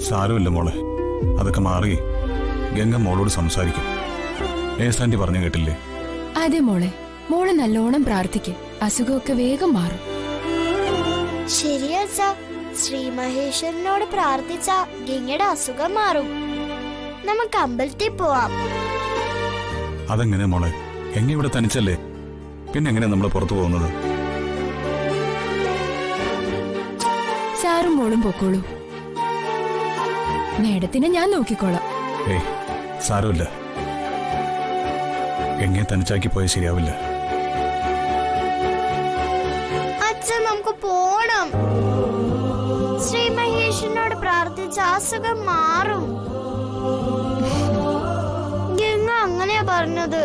സാരമില്ല മോളെ, അതൊക്കെ മാറി ഗംഗ മോളോട് സംസാരിക്കും. ഏസാന്റി പറഞ്ഞു കേട്ടില്ലേ? അതെ മോളെ, മോള് നല്ലോണം പ്രാർത്ഥിക്ക്, അസുഖമൊക്കെ വേഗം മാറും. ശരിയാ അച്ഛാ, ശ്രീ മഹേശ്വരനോട് പ്രാർത്ഥിച്ച ഗംഗയുടെ അസുഖം മാറും. നമുക്ക് അമ്പലത്തിൽ പോവാം. അതെങ്ങനെ മോളെ? ഗംഗ ഇവിടെ തനിച്ചല്ലേ, പിന്നെ എങ്ങനെയാ നമ്മൾ പുറത്തു പോകുന്നത്? സാറും മോളും പൊക്കോളൂ, മേഡത്തിനെ ഞാൻ നോക്കിക്കോളാം. ഏയ് സാരമില്ല, ഗംഗയെ തനിച്ചാക്കി പോയാൽ ശരിയാവില്ല. അച്ഛൻ നമുക്ക് പോണം. ശ്രീ മഹേശ്വരനോട് പ്രാർത്ഥിച്ച അസുഖം മാറും. ഗംഗ അങ്ങനെയാ പറഞ്ഞത്.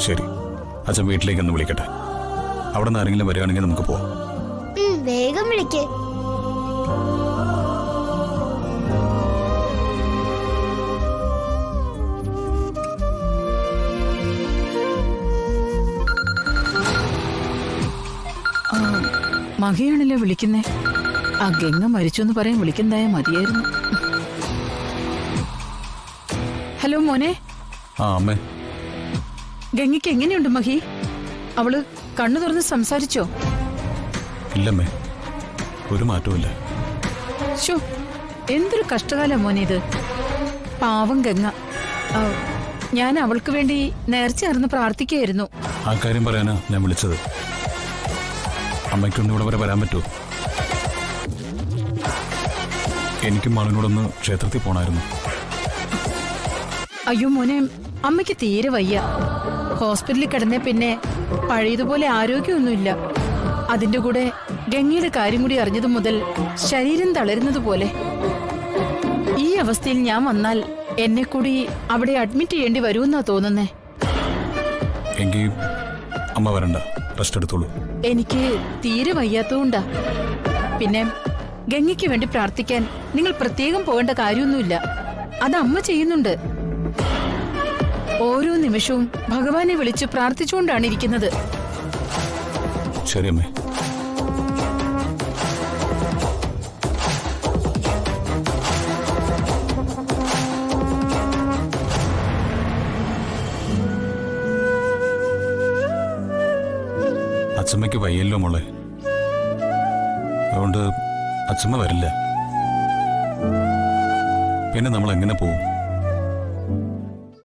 ശരി, അച്ഛൻ വീട്ടിലേക്കൊന്ന് വിളിക്കട്ടെ. അവിടെ നിന്ന് ആരെങ്കിലും വരികയാണെങ്കിൽ നമുക്ക് പോവാം. വേഗം വിളിക്കേ. മഹിയാണല്ലോ വിളിക്കുന്നേ. ആ ഗംഗ മരിച്ചു എന്ന് പറയാൻ വിളിക്കുന്നതായ മതിയായിരുന്നു. ഹലോ മോനെ. ആ അമ്മേ. ഗംഗയ്ക്ക് എങ്ങനെയുണ്ട് മഹി? അവള് കണ്ണു തുറന്ന് സംസാരിച്ചോ? ഇല്ലമ്മേ, ഒരു മാറ്റവുമില്ല. ശോ, എന്തൊരു കഷ്ടകാലം മോനെ ഇത്. പാവം ഗംഗ. ഞാൻ അവൾക്ക് വേണ്ടി നേർച്ചയായിരുന്നു പ്രാർത്ഥിക്കുകയായിരുന്നു. ആ കാര്യം പറയാനാ ഞാൻ വിളിച്ചത്. അമ്മയ്ക്കൊന്നും ഇവിടെ വരെ വരാൻ പറ്റുമോ? എനിക്കും മകനോടൊന്ന് ക്ഷേത്രത്തിൽ പോണായിരുന്നു. അയ്യോ മോനെ, അമ്മയ്ക്ക് തീരെ വയ്യ. ഹോസ്പിറ്റലിൽ കിടന്നേ പിന്നെ പഴയതുപോലെ ആരോഗ്യമൊന്നുമില്ല. അതിന്റെ കൂടെ ഗംഗയുടെ കാര്യം കൂടി അറിഞ്ഞതു മുതൽ ശരീരം തളരുന്നത് പോലെ. ഈ അവസ്ഥയിൽ ഞാൻ വന്നാൽ എന്നെ കൂടി അവിടെ അഡ്മിറ്റ് ചെയ്യേണ്ടി വരുമെന്നാ തോന്നുന്നേ. എങ്കിൽ അമ്മ വരണ്ട, റെസ്റ്റ് എടുത്തോളൂ. എനിക്ക് തീരെ വയ്യാത്തതുകൊണ്ടാ. പിന്നെ ഗംഗയ്ക്ക് വേണ്ടി പ്രാർത്ഥിക്കാൻ നിങ്ങൾ പ്രത്യേകം പോകേണ്ട കാര്യമൊന്നുമില്ല. അത് അമ്മ ചെയ്യുന്നുണ്ട്. ഓരോ നിമിഷവും ഭഗവാനെ വിളിച്ച് പ്രാർത്ഥിച്ചുകൊണ്ടാണ് ഇരിക്കുന്നത്. ശരി അമ്മേ. അച്ഛമ്മയ്ക്ക് വയ്യല്ലോ മോളെ, അതുകൊണ്ട് അച്ഛമ്മ വരില്ല. പിന്നെ നമ്മൾ എങ്ങനെ പോവും?